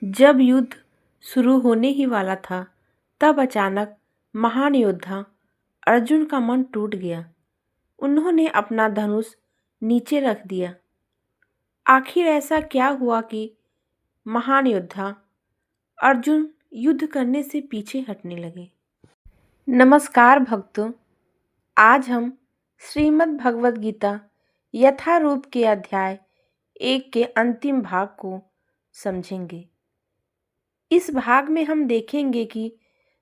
जब युद्ध शुरू होने ही वाला था, तब अचानक महान योद्धा अर्जुन का मन टूट गया। उन्होंने अपना धनुष नीचे रख दिया। आखिर ऐसा क्या हुआ कि महान योद्धा अर्जुन युद्ध करने से पीछे हटने लगे? नमस्कार भक्तों, आज हम श्रीमद् भगवद गीता यथारूप के अध्याय 1 के अंतिम भाग को समझेंगे। इस भाग में हम देखेंगे कि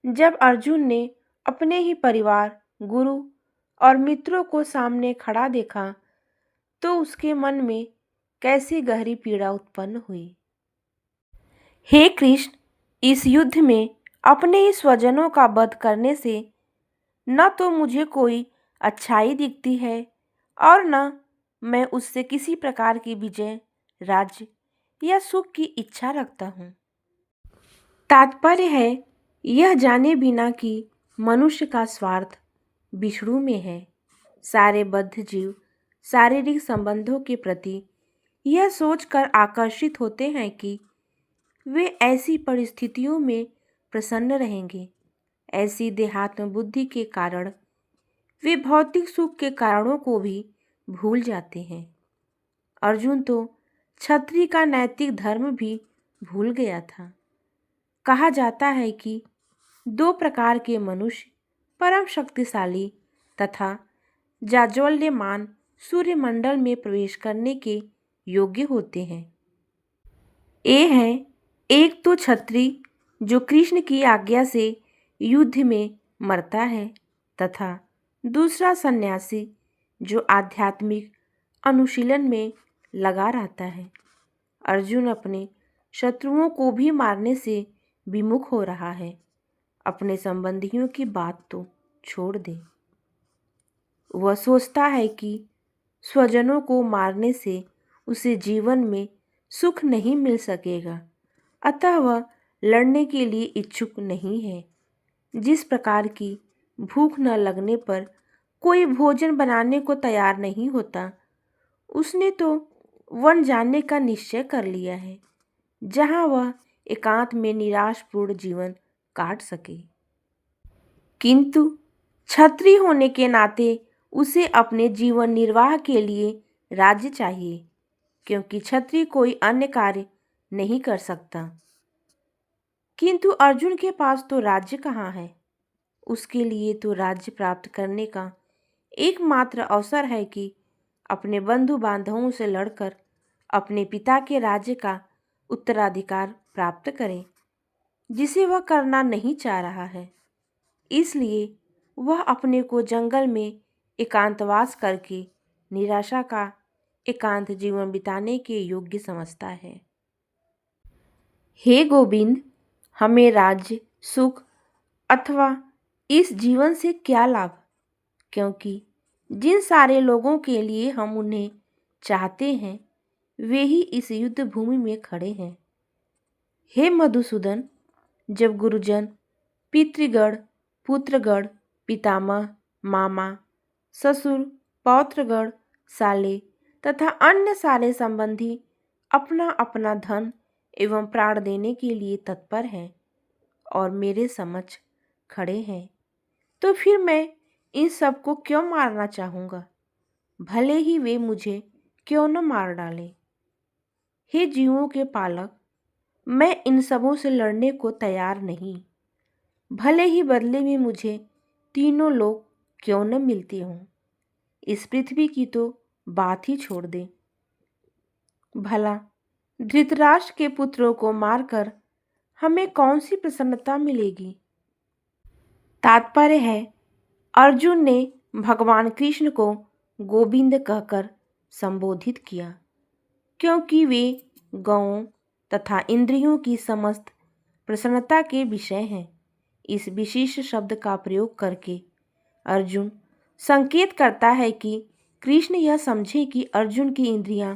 जब अर्जुन ने अपने ही परिवार, गुरु और मित्रों को सामने खड़ा देखा, तो उसके मन में कैसी गहरी पीड़ा उत्पन्न हुई। हे कृष्ण, इस युद्ध में अपने ही स्वजनों का वध करने से न तो मुझे कोई अच्छाई दिखती है और न मैं उससे किसी प्रकार की विजय, राज्य या सुख की इच्छा रखता हूँ। तात्पर्य है यह जाने बिना कि मनुष्य का स्वार्थ विष्णु में है। सारे बद्ध जीव शारीरिक संबंधों के प्रति यह सोचकर आकर्षित होते हैं कि वे ऐसी परिस्थितियों में प्रसन्न रहेंगे। ऐसी देहात्म बुद्धि के कारण वे भौतिक सुख के कारणों को भी भूल जाते हैं। अर्जुन तो क्षत्रिय का नैतिक धर्म भी भूल गया था। कहा जाता है कि 2 प्रकार के मनुष्य परम शक्तिशाली तथा जाज्वल्यमान सूर्यमंडल में प्रवेश करने के योग्य होते हैं। ये है, एक तो क्षत्रिय जो कृष्ण की आज्ञा से युद्ध में मरता है, तथा दूसरा सन्यासी जो आध्यात्मिक अनुशीलन में लगा रहता है। अर्जुन अपने शत्रुओं को भी मारने से विमुख हो रहा है। अपने संबंधियों की बात तो छोड़ दे। वह सोचता है कि स्वजनों को मारने से उसे जीवन में सुख नहीं मिल सकेगा, अतः वह लड़ने के लिए इच्छुक नहीं है। जिस प्रकार की भूख न लगने पर कोई भोजन बनाने को तैयार नहीं होता, उसने तो वन जाने का निश्चय कर लिया है, जहाँ वह एकांत में निराशपूर्ण जीवन काट सके। किंतु क्षत्रिय होने के नाते उसे अपने जीवन निर्वाह के लिए राज्य चाहिए, क्योंकि क्षत्रिय कोई अन्य कार्य नहीं कर सकता। किंतु अर्जुन के पास तो राज्य कहाँ है? उसके लिए तो राज्य प्राप्त करने का एकमात्र अवसर है कि अपने बंधु बांधवों से लड़कर अपने पिता के राज्य का उत्तराधिकार प्राप्त करे, जिसे वह करना नहीं चाह रहा है। इसलिए वह अपने को जंगल में एकांतवास करके निराशा का एकांत जीवन बिताने के योग्य समझता है। हे गोविंद, हमें राज्य, सुख अथवा इस जीवन से क्या लाभ, क्योंकि जिन सारे लोगों के लिए हम उन्हें चाहते हैं, वे ही इस युद्ध भूमि में खड़े हैं। हे मधुसूदन, जब गुरुजन, पितृगण, पुत्रगण, पितामह, मामा, ससुर, पौत्रगण, साले तथा अन्य सारे संबंधी अपना अपना धन एवं प्राण देने के लिए तत्पर हैं और मेरे समक्ष खड़े हैं, तो फिर मैं इन सबको क्यों मारना चाहूँगा? भले ही वे मुझे क्यों न मार डालें। हे जीवों के पालक, मैं इन सबों से लड़ने को तैयार नहीं, भले ही बदले में मुझे तीनों लोग क्यों न मिलते हों। इस पृथ्वी की तो बात ही छोड़ दे। भला धृतराष्ट्र के पुत्रों को मारकर हमें कौन सी प्रसन्नता मिलेगी? तात्पर्य है, अर्जुन ने भगवान कृष्ण को गोविंद कहकर संबोधित किया, क्योंकि वे गौओं तथा इंद्रियों की समस्त प्रसन्नता के विषय हैं। इस विशिष्ट शब्द का प्रयोग करके अर्जुन संकेत करता है कि कृष्ण यह समझे कि अर्जुन की इंद्रियां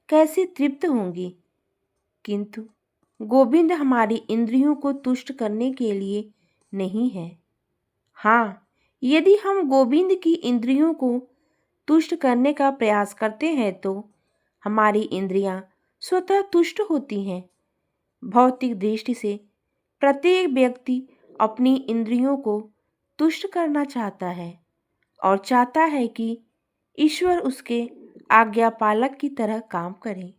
कैसे तृप्त होंगी, किंतु गोविंद हमारी इंद्रियों को तुष्ट करने के लिए नहीं है। हाँ, यदि हम गोविंद की इंद्रियों को तुष्ट करने का प्रयास करते हैं तो हमारी इंद्रियां स्वतः तुष्ट होती हैं। भौतिक दृष्टि से प्रत्येक व्यक्ति अपनी इंद्रियों को तुष्ट करना चाहता है और चाहता है कि ईश्वर उसके आज्ञा पालक की तरह काम करे।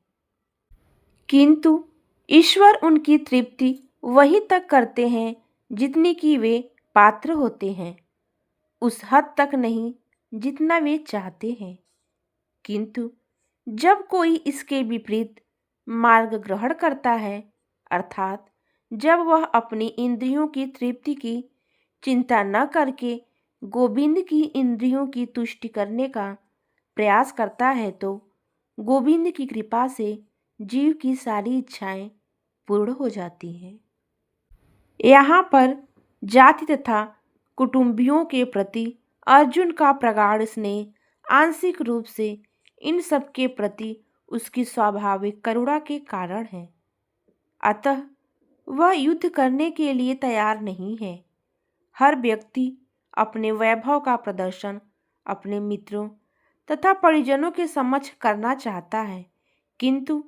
किंतु ईश्वर उनकी तृप्ति वही तक करते हैं जितनी कि वे पात्र होते हैं, उस हद तक नहीं जितना वे चाहते हैं। किंतु जब कोई इसके विपरीत मार्ग ग्रहण करता है, अर्थात जब वह अपनी इंद्रियों की तृप्ति की चिंता न करके गोविंद की इंद्रियों की तुष्टि करने का प्रयास करता है, तो गोविंद की कृपा से जीव की सारी इच्छाएं पूर्ण हो जाती हैं। यहाँ पर जाति तथा कुटुंबियों के प्रति अर्जुन का प्रगाढ़ स्नेह आंशिक रूप से इन सब के प्रति उसकी स्वाभाविक करुणा के कारण है। अतः वह युद्ध करने के लिए तैयार नहीं है। हर व्यक्ति अपने वैभव का प्रदर्शन अपने मित्रों तथा परिजनों के समक्ष करना चाहता है, किंतु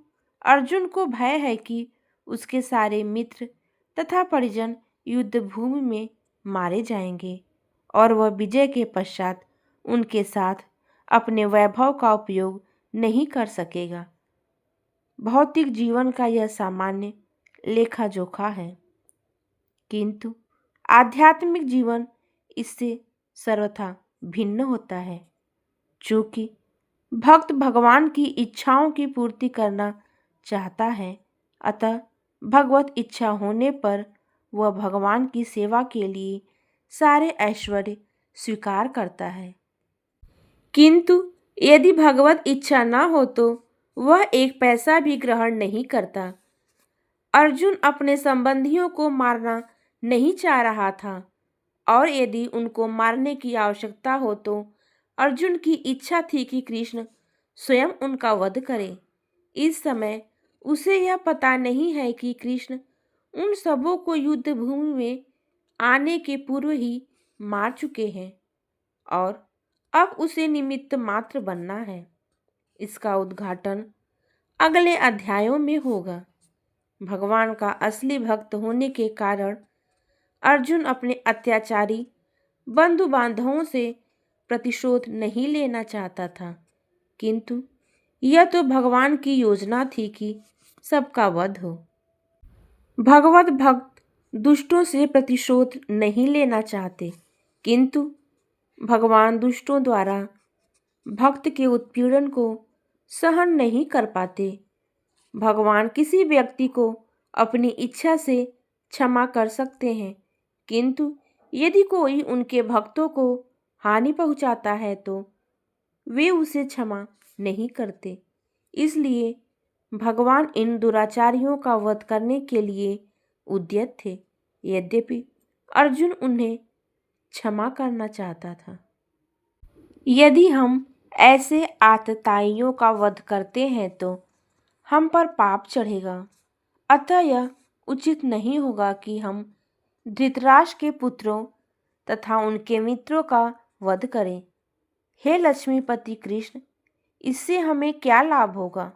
अर्जुन को भय है कि उसके सारे मित्र तथा परिजन युद्ध भूमि में मारे जाएंगे और वह विजय के पश्चात उनके साथ अपने वैभव का उपयोग नहीं कर सकेगा। भौतिक जीवन का यह सामान्य लेखा जोखा है, किंतु आध्यात्मिक जीवन इससे सर्वथा भिन्न होता है। चूँकि भक्त भगवान की इच्छाओं की पूर्ति करना चाहता है, अतः भगवत इच्छा होने पर वह भगवान की सेवा के लिए सारे ऐश्वर्य स्वीकार करता है। किंतु यदि भगवत इच्छा न हो तो वह एक पैसा भी ग्रहण नहीं करता। अर्जुन अपने संबंधियों को मारना नहीं चाह रहा था, और यदि उनको मारने की आवश्यकता हो तो अर्जुन की इच्छा थी कि कृष्ण स्वयं उनका वध करे। इस समय उसे यह पता नहीं है कि कृष्ण उन सबों को युद्ध भूमि में आने के पूर्व ही मार चुके हैं और अब उसे निमित्त मात्र बनना है। इसका उद्घाटन अगले अध्यायों में होगा। भगवान का असली भक्त होने के कारण अर्जुन अपने अत्याचारी बंधु बांधवों से प्रतिशोध नहीं लेना चाहता था, किंतु यह तो भगवान की योजना थी कि सबका वध हो। भगवत भक्त दुष्टों से प्रतिशोध नहीं लेना चाहते, किंतु भगवान दुष्टों द्वारा भक्त के उत्पीड़न को सहन नहीं कर पाते। भगवान किसी व्यक्ति को अपनी इच्छा से क्षमा कर सकते हैं, किंतु यदि कोई उनके भक्तों को हानि पहुंचाता है तो वे उसे क्षमा नहीं करते। इसलिए भगवान इन दुराचारियों का वध करने के लिए उद्यत थे, यद्यपि अर्जुन उन्हें क्षमा करना चाहता था। यदि हम ऐसे आतताइयों का वध करते हैं तो हम पर पाप चढ़ेगा। अतः यह उचित नहीं होगा कि हम धृतराष्ट्र के पुत्रों तथा उनके मित्रों का वध करें। हे लक्ष्मीपति कृष्ण, इससे हमें क्या लाभ होगा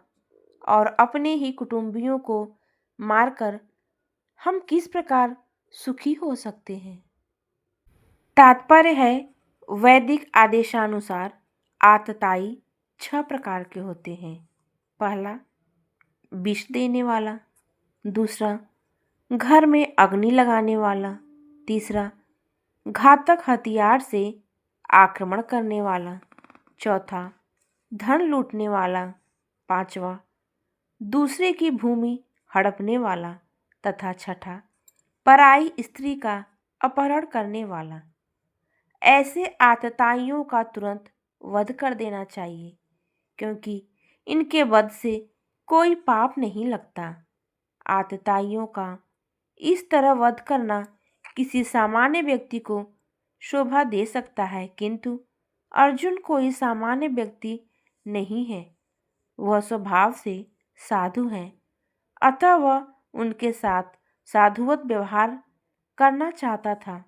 और अपने ही कुटुंबियों को मारकर हम किस प्रकार सुखी हो सकते हैं। तात्पर्य है, वैदिक आदेशानुसार आतताई 6 प्रकार के होते हैं। पहला, विष देने वाला। दूसरा, घर में अग्नि लगाने वाला। तीसरा, घातक हथियार से आक्रमण करने वाला। चौथा, धन लूटने वाला। पांचवा, दूसरे की भूमि हड़पने वाला। तथा छठा, पराई स्त्री का अपहरण करने वाला। ऐसे आतताइयों का तुरंत वध कर देना चाहिए, क्योंकि इनके वध से कोई पाप नहीं लगता। आतताइयों का इस तरह वध करना किसी सामान्य व्यक्ति को शोभा दे सकता है, किंतु अर्जुन कोई सामान्य व्यक्ति नहीं है। वह स्वभाव से साधु हैं, अतः वह उनके साथ साधुवत व्यवहार करना चाहता था,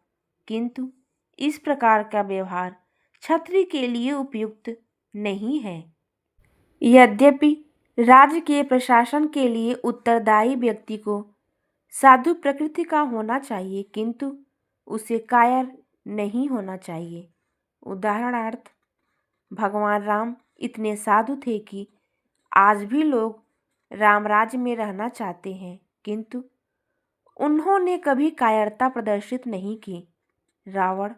किंतु इस प्रकार का व्यवहार क्षत्रिय के लिए उपयुक्त नहीं है। यद्यपि राज्य के प्रशासन के लिए उत्तरदायी व्यक्ति को साधु प्रकृति का होना चाहिए, किंतु उसे कायर नहीं होना चाहिए। उदाहरणार्थ, भगवान राम इतने साधु थे कि आज भी लोग राम राज्य में रहना चाहते हैं, किंतु उन्होंने कभी कायरता प्रदर्शित नहीं की। रावण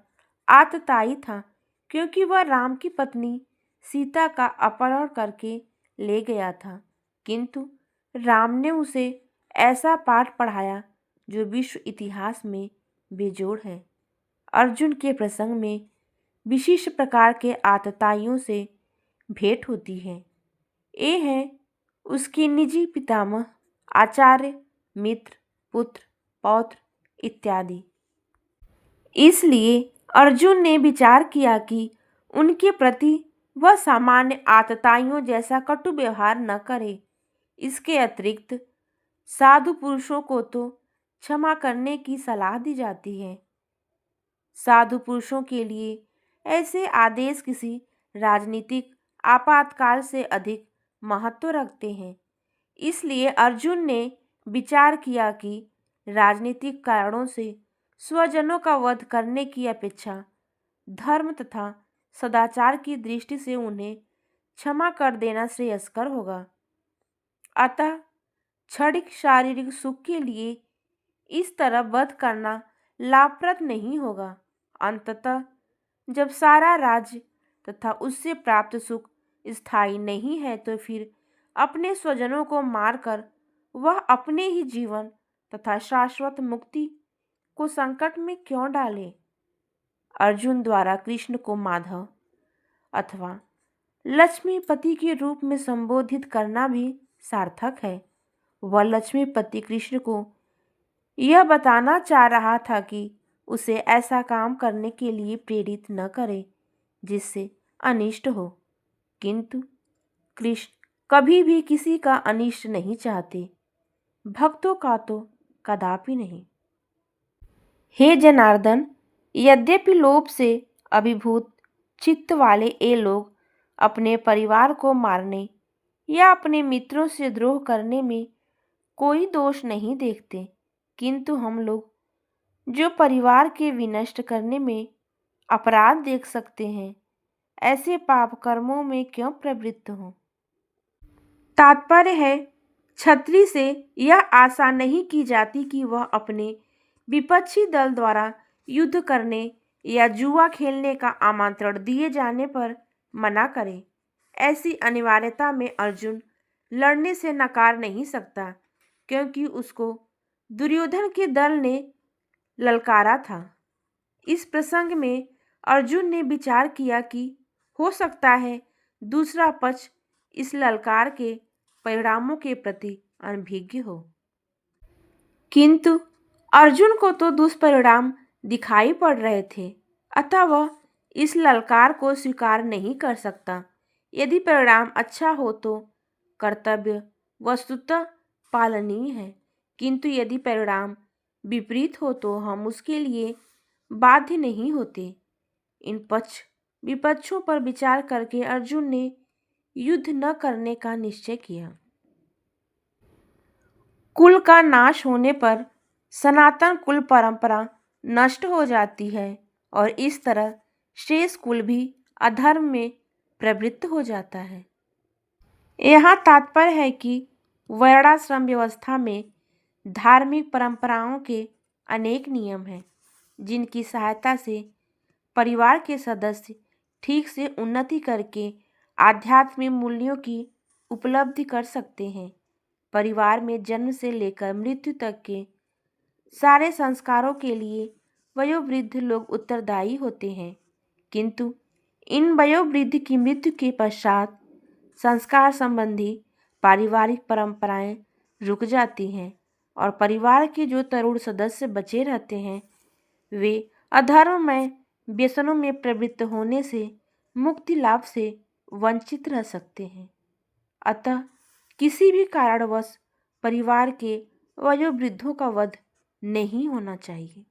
आतताई था क्योंकि वह राम की पत्नी सीता का अपहरण करके ले गया था, किंतु राम ने उसे ऐसा पाठ पढ़ाया जो विश्व इतिहास में बेजोड़ है। अर्जुन के प्रसंग में विशिष्ट प्रकार के आतताइयों से भेंट होती है। ये हैं उसके निजी पितामह, आचार्य, मित्र, पुत्र, पौत्र इत्यादि। इसलिए अर्जुन ने विचार किया कि उनके प्रति वह सामान्य आतताइयों जैसा कटु व्यवहार न करे। इसके अतिरिक्त साधु पुरुषों को तो क्षमा करने की सलाह दी जाती है। साधु पुरुषों के लिए ऐसे आदेश किसी राजनीतिक आपातकाल से अधिक महत्व रखते हैं। इसलिए अर्जुन ने विचार किया कि राजनीतिक कारणों से स्वजनों का वध करने की अपेक्षा धर्म तथा सदाचार की दृष्टि से उन्हें क्षमा कर देना श्रेयस्कर होगा। अतः क्षणिक शारीरिक सुख के लिए इस तरह वध करना लाभप्रद नहीं होगा। अंततः जब सारा राज्य तथा उससे प्राप्त सुख स्थायी नहीं है, तो फिर अपने स्वजनों को मारकर वह अपने ही जीवन तथा शाश्वत मुक्ति को संकट में क्यों डाले। अर्जुन द्वारा कृष्ण को माधव अथवा लक्ष्मीपति के रूप में संबोधित करना भी सार्थक है। वह लक्ष्मीपति कृष्ण को यह बताना चाह रहा था कि उसे ऐसा काम करने के लिए प्रेरित न करे जिससे अनिष्ट हो, किंतु कृष्ण कभी भी किसी का अनिष्ट नहीं चाहते, भक्तों का तो कदापि नहीं। हे जनार्दन, यद्यपि लोभ से अभिभूत चित्त वाले ये लोग अपने परिवार को मारने या अपने मित्रों से द्रोह करने में कोई दोष नहीं देखते, किंतु हम लोग जो परिवार के विनष्ट करने में अपराध देख सकते हैं, ऐसे पाप कर्मों में क्यों प्रवृत्त हों। तात्पर्य है, क्षत्रिय से यह आशा नहीं की जाती कि वह अपने विपक्षी दल द्वारा युद्ध करने या जुआ खेलने का आमंत्रण दिए जाने पर मना करे। ऐसी अनिवार्यता में अर्जुन लड़ने से नकार नहीं सकता, क्योंकि उसको दुर्योधन के दल ने ललकारा था। इस प्रसंग में अर्जुन ने विचार किया कि हो सकता है दूसरा पक्ष इस ललकार के परिणामों के प्रति अनभिज्ञ हो, किंतु अर्जुन को तो दुष्परिणाम दिखाई पड़ रहे थे, अतः वह इस ललकार को स्वीकार नहीं कर सकता। यदि परिणाम अच्छा हो तो कर्तव्य वस्तुतः पालनीय है, किंतु यदि परिणाम विपरीत हो तो हम उसके लिए बाध्य नहीं होते। इन पक्ष विपक्षों पर विचार करके अर्जुन ने युद्ध न करने का निश्चय किया। कुल का नाश होने पर सनातन कुल परंपरा नष्ट हो जाती है और इस तरह शेष कुल भी अधर्म में प्रवृत्त हो जाता है। यहाँ तात्पर्य है कि वर्णाश्रम व्यवस्था में धार्मिक परंपराओं के अनेक नियम हैं, जिनकी सहायता से परिवार के सदस्य ठीक से उन्नति करके आध्यात्मिक मूल्यों की उपलब्धि कर सकते हैं। परिवार में जन्म से लेकर मृत्यु तक के सारे संस्कारों के लिए वयोवृद्ध लोग उत्तरदायी होते हैं, किंतु इन वयोवृद्ध की मृत्यु के पश्चात संस्कार संबंधी पारिवारिक परंपराएं रुक जाती हैं और परिवार के जो तरुण सदस्य बचे रहते हैं वे अधर्म में व्यसनों में प्रवृत्त होने से मुक्ति लाभ से वंचित रह सकते हैं। अतः किसी भी कारणवश परिवार के वयोवृद्धों का वध नहीं होना चाहिए।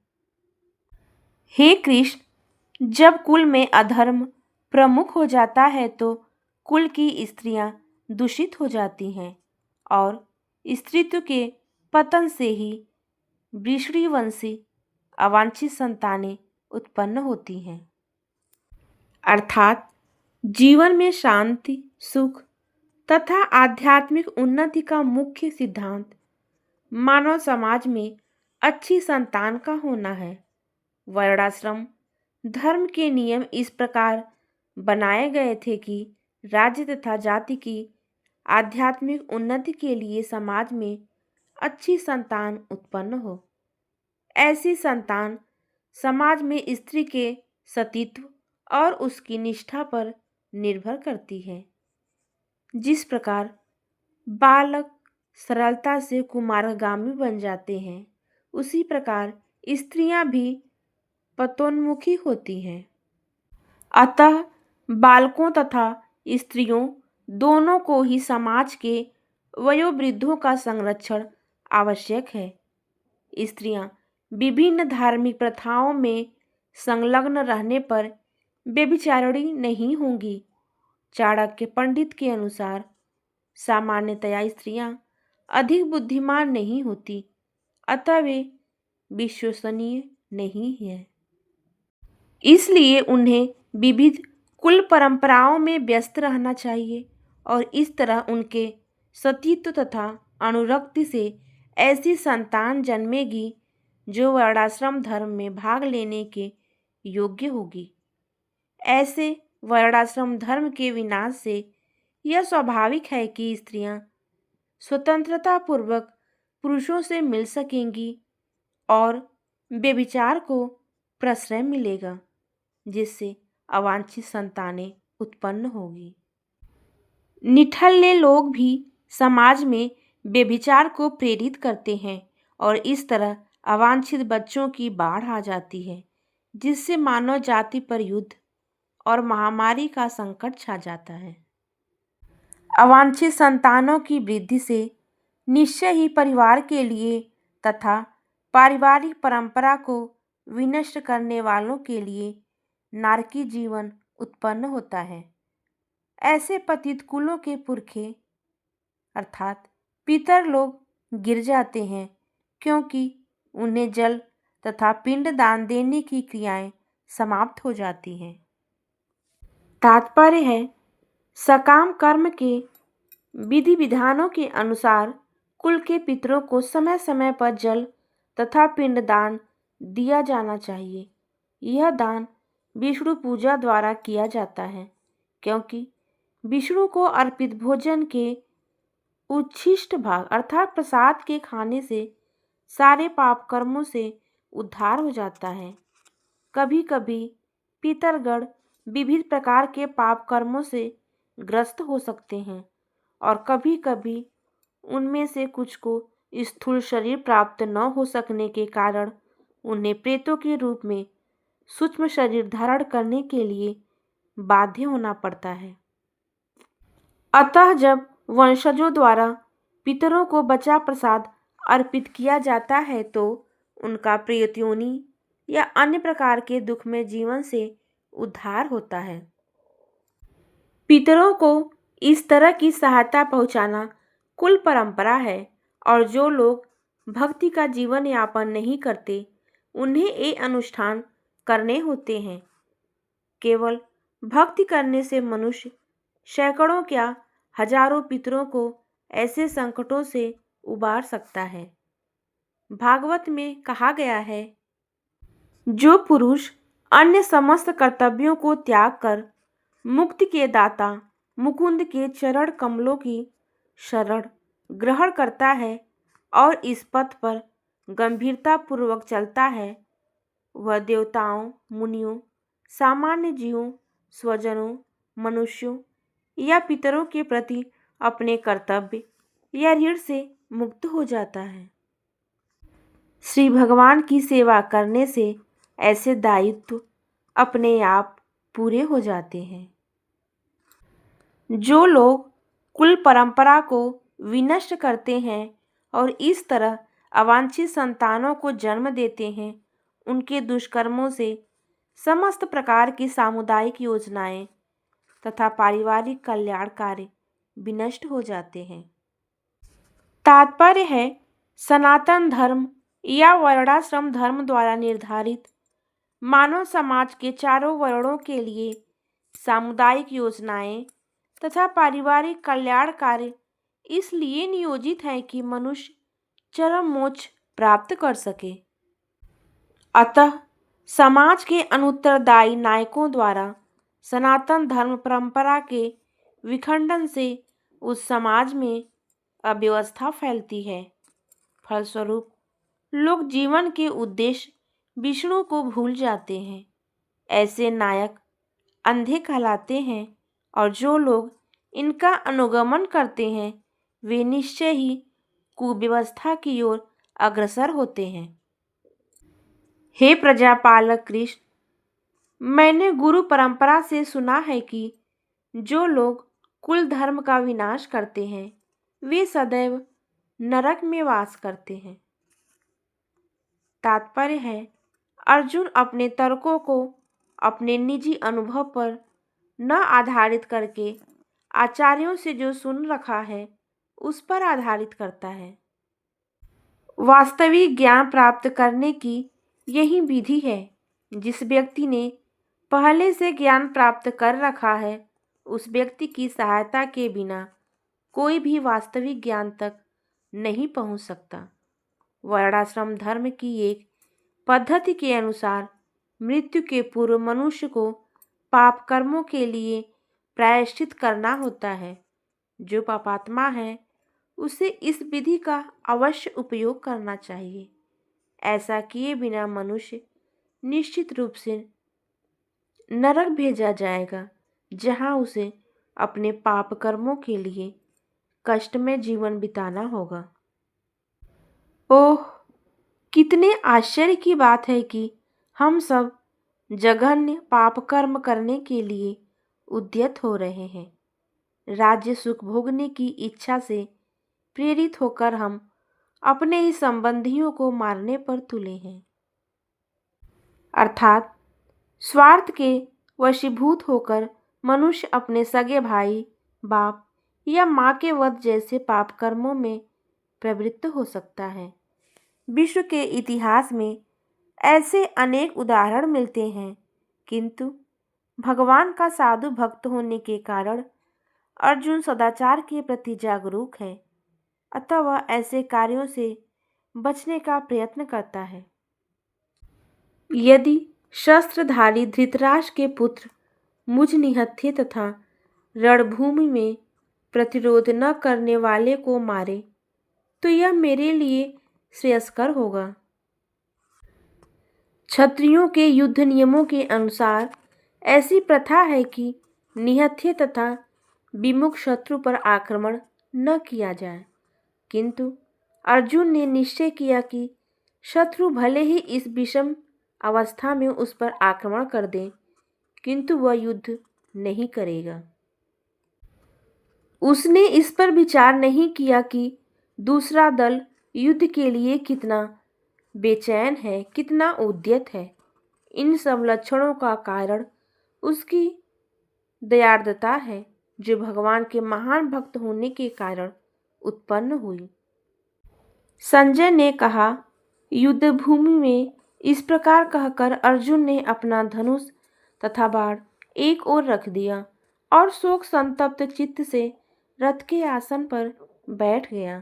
हे कृष्ण, जब कुल में अधर्म प्रमुख हो जाता है तो कुल की स्त्रियां दूषित हो जाती हैं और स्त्रीत्व के पतन से ही वृषणवंशी अवांछित संतानें उत्पन्न होती हैं। अर्थात जीवन में शांति, सुख तथा आध्यात्मिक उन्नति का मुख्य सिद्धांत मानव समाज में अच्छी संतान का होना है। वर्णाश्रम धर्म के नियम इस प्रकार बनाए गए थे कि राज्य तथा जाति की आध्यात्मिक उन्नति के लिए समाज में अच्छी संतान उत्पन्न हो। ऐसी संतान समाज में स्त्री के सतीत्व और उसकी निष्ठा पर निर्भर करती है। जिस प्रकार बालक सरलता से कुमारगामी बन जाते हैं, उसी प्रकार स्त्रियां भी पतोन्मुखी होती हैं। अतः बालकों तथा स्त्रियों दोनों को ही समाज के वयोवृद्धों का संरक्षण आवश्यक है। स्त्रियां विभिन्न धार्मिक प्रथाओं में संलग्न रहने पर व्यभिचारिणी नहीं होंगी। चाणक्य पंडित के अनुसार सामान्यतया स्त्रियां अधिक बुद्धिमान नहीं होती, अतः वे विश्वसनीय नहीं है। इसलिए उन्हें विविध कुल परंपराओं में व्यस्त रहना चाहिए और इस तरह उनके सतीत्व तथा अनुरक्ति से ऐसी संतान जन्मेगी जो वर्णाश्रम धर्म में भाग लेने के योग्य होगी। ऐसे वर्णाश्रम धर्म के विनाश से यह स्वाभाविक है कि स्त्रियां स्वतंत्रता पूर्वक पुरुषों से मिल सकेंगी और व्यभिचार को प्रश्रय मिलेगा, जिससे अवांछित संतानें उत्पन्न होगी। निठल्ले लोग भी समाज में व्यभिचार को प्रेरित करते हैं और इस तरह अवांछित बच्चों की बाढ़ आ जाती है, जिससे मानव जाति पर युद्ध और महामारी का संकट छा जाता है। अवांछित संतानों की वृद्धि से निश्चय ही परिवार के लिए तथा पारिवारिक परंपरा को विनष्ट करने वालों के लिए नारकी जीवन उत्पन्न होता है। ऐसे पतित कुलों के पुरखे अर्थात पितर लोग गिर जाते हैं, क्योंकि उन्हें जल तथा पिंड दान देने की क्रियाएं समाप्त हो जाती हैं। तात्पर्य है, सकाम कर्म के विधि विधानों के अनुसार कुल के पितरों को समय समय पर जल तथा पिंड दान दिया जाना चाहिए। यह दान विष्णु पूजा द्वारा किया जाता है, क्योंकि विष्णु को अर्पित भोजन के उच्छिष्ट भाग अर्थात प्रसाद के खाने से सारे पाप कर्मों से उद्धार हो जाता है। कभी कभी पितरगण विविध प्रकार के पाप कर्मों से ग्रस्त हो सकते हैं और कभी कभी उनमें से कुछ को स्थूल शरीर प्राप्त न हो सकने के कारण उन्हें प्रेतों के रूप में सूक्ष्म शरीर धारण करने के लिए बाध्य होना पड़ता है। अतः जब वंशजों द्वारा पितरों को बचा प्रसाद अर्पित किया जाता है तो उनका प्रेतयोनि या अन्य प्रकार के दुख में जीवन से उद्धार होता है। पितरों को इस तरह की सहायता पहुंचाना कुल परंपरा है और जो लोग भक्ति का जीवन यापन नहीं करते उन्हें ये अनुष्ठान करने होते हैं। केवल भक्ति करने से मनुष्य सैकड़ों क्या हजारों पितरों को ऐसे संकटों से उबार सकता है। भागवत में कहा गया है, जो पुरुष अन्य समस्त कर्तव्यों को त्याग कर मुक्ति के दाता मुकुंद के चरण कमलों की शरण ग्रहण करता है और इस पथ पर गंभीरता पूर्वक चलता है, वह देवताओं, मुनियों, सामान्य जीवों, स्वजनों, मनुष्यों या पितरों के प्रति अपने कर्तव्य या ऋण से मुक्त हो जाता है। श्री भगवान की सेवा करने से ऐसे दायित्व अपने आप पूरे हो जाते हैं। जो लोग कुल परंपरा को विनष्ट करते हैं और इस तरह अवांछित संतानों को जन्म देते हैं, उनके दुष्कर्मों से समस्त प्रकार की सामुदायिक योजनाएं तथा पारिवारिक कल्याण कार्य विनष्ट हो जाते हैं। तात्पर्य है, सनातन धर्म या वर्णाश्रम धर्म द्वारा निर्धारित मानव समाज के चारों वर्णों के लिए सामुदायिक योजनाएं तथा पारिवारिक कल्याण कार्य इसलिए नियोजित हैं कि मनुष्य चरम मोक्ष प्राप्त कर सके। अतः समाज के अनुत्तरदायी नायकों द्वारा सनातन धर्म परंपरा के विखंडन से उस समाज में अव्यवस्था फैलती है। फलस्वरूप लोग जीवन के उद्देश्य विष्णु को भूल जाते हैं। ऐसे नायक अंधे कहलाते हैं और जो लोग इनका अनुगमन करते हैं वे निश्चय ही कुव्यवस्था की ओर अग्रसर होते हैं। हे प्रजापालक कृष्ण, मैंने गुरु परंपरा से सुना है कि जो लोग कुल धर्म का विनाश करते हैं वे सदैव नरक में वास करते हैं। तात्पर्य है, अर्जुन अपने तर्कों को अपने निजी अनुभव पर न आधारित करके आचार्यों से जो सुन रखा है उस पर आधारित करता है। वास्तविक ज्ञान प्राप्त करने की यही विधि है। जिस व्यक्ति ने पहले से ज्ञान प्राप्त कर रखा है उस व्यक्ति की सहायता के बिना कोई भी वास्तविक ज्ञान तक नहीं पहुंच सकता। वर्णाश्रम धर्म की एक पद्धति के अनुसार मृत्यु के पूर्व मनुष्य को पाप कर्मों के लिए प्रायश्चित करना होता है। जो पापात्मा है उसे इस विधि का अवश्य उपयोग करना चाहिए। ऐसा किए बिना मनुष्य निश्चित रूप से नरक भेजा जाएगा, जहां उसे अपने पाप कर्मों के लिए कष्टमय जीवन बिताना होगा। ओह, कितने आश्चर्य की बात है कि हम सब जघन्य पाप कर्म करने के लिए उद्यत हो रहे हैं। राज्य सुख भोगने की इच्छा से प्रेरित होकर हम अपने ही संबंधियों को मारने पर तुले हैं। अर्थात स्वार्थ के वशीभूत होकर मनुष्य अपने सगे भाई, बाप या माँ के वध जैसे पाप कर्मों में प्रवृत्त हो सकता है। विश्व के इतिहास में ऐसे अनेक उदाहरण मिलते हैं, किंतु भगवान का साधु भक्त होने के कारण अर्जुन सदाचार के प्रति जागरूक है, अतः वह ऐसे कार्यों से बचने का प्रयत्न करता है। यदि शस्त्रधारी धृतराष्ट्र के पुत्र मुझ निहत्थे तथा रणभूमि में प्रतिरोध न करने वाले को मारे तो यह मेरे लिए श्रेयस्कर होगा। क्षत्रियों के युद्ध नियमों के अनुसार ऐसी प्रथा है कि निहत्थे तथा विमुख शत्रु पर आक्रमण न किया जाए, किंतु अर्जुन ने निश्चय किया कि शत्रु भले ही इस विषम अवस्था में उस पर आक्रमण कर दे, किंतु वह युद्ध नहीं करेगा। उसने इस पर विचार नहीं किया कि दूसरा दल युद्ध के लिए कितना बेचैन है, कितना उद्यत है। इन सब लक्षणों का कारण उसकी दयार्द्रता है, जो भगवान के महान भक्त होने के कारण उत्पन्न हुई। संजय ने कहा, युद्ध भूमि में इस प्रकार कहकर अर्जुन ने अपना धनुष तथा बाण एक ओर रख दिया और शोक संतप्त चित्त से रथ के आसन पर बैठ गया।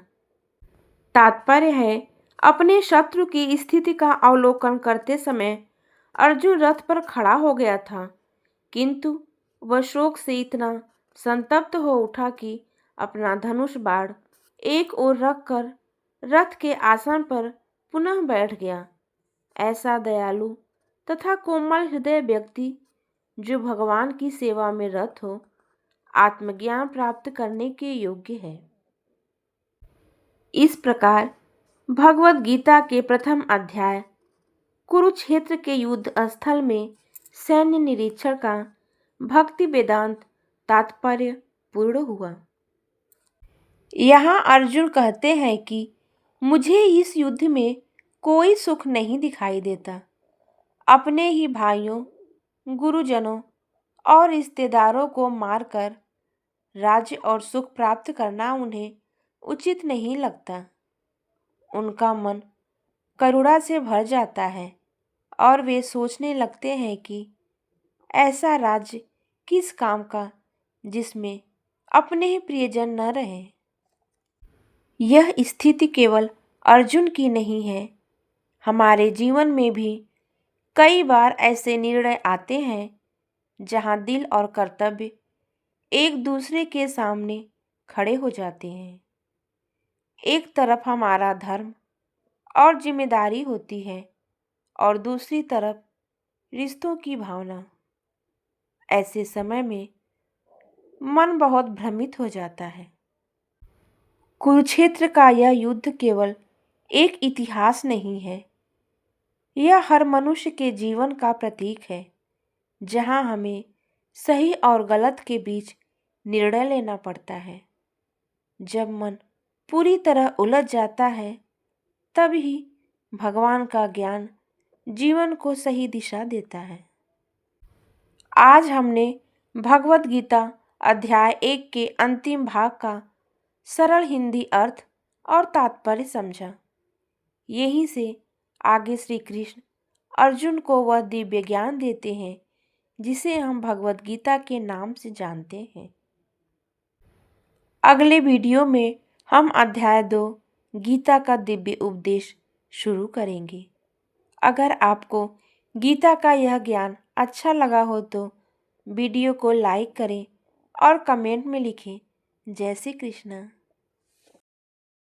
तात्पर्य है, अपने शत्रु की स्थिति का अवलोकन करते समय अर्जुन रथ पर खड़ा हो गया था, किंतु वह शोक से इतना संतप्त हो उठा कि अपना धनुष बाण एक ओर रखकर रथ के आसन पर पुनः बैठ गया। ऐसा दयालु तथा कोमल हृदय व्यक्ति जो भगवान की सेवा में रत हो, आत्मज्ञान प्राप्त करने के योग्य है। इस प्रकार भगवद गीता के प्रथम अध्याय कुरुक्षेत्र के युद्ध स्थल में सैन्य निरीक्षण का भक्ति वेदांत तात्पर्य पूर्ण हुआ। यहाँ अर्जुन कहते हैं कि मुझे इस युद्ध में कोई सुख नहीं दिखाई देता। अपने ही भाइयों, गुरुजनों और रिश्तेदारों को मारकर राज्य और सुख प्राप्त करना उन्हें उचित नहीं लगता। उनका मन करुणा से भर जाता है और वे सोचने लगते हैं कि ऐसा राज्य किस काम का जिसमें अपने ही प्रियजन न रहे। यह स्थिति केवल अर्जुन की नहीं है, हमारे जीवन में भी कई बार ऐसे निर्णय आते हैं जहां दिल और कर्तव्य एक दूसरे के सामने खड़े हो जाते हैं। एक तरफ हमारा धर्म और जिम्मेदारी होती है और दूसरी तरफ रिश्तों की भावना। ऐसे समय में मन बहुत भ्रमित हो जाता है। कुरुक्षेत्र का यह युद्ध केवल एक इतिहास नहीं है, यह हर मनुष्य के जीवन का प्रतीक है, जहां हमें सही और गलत के बीच निर्णय लेना पड़ता है। जब मन पूरी तरह उलझ जाता है, तब ही भगवान का ज्ञान जीवन को सही दिशा देता है। आज हमने भगवत गीता अध्याय 1 के अंतिम भाग का सरल हिंदी अर्थ और तात्पर्य समझा। यहीं से आगे श्री कृष्ण अर्जुन को वह दिव्य ज्ञान देते हैं जिसे हम भगवत गीता के नाम से जानते हैं। अगले वीडियो में हम अध्याय 2 गीता का दिव्य उपदेश शुरू करेंगे। अगर आपको गीता का यह ज्ञान अच्छा लगा हो तो वीडियो को लाइक करें और कमेंट में लिखें जय श्री कृष्ण।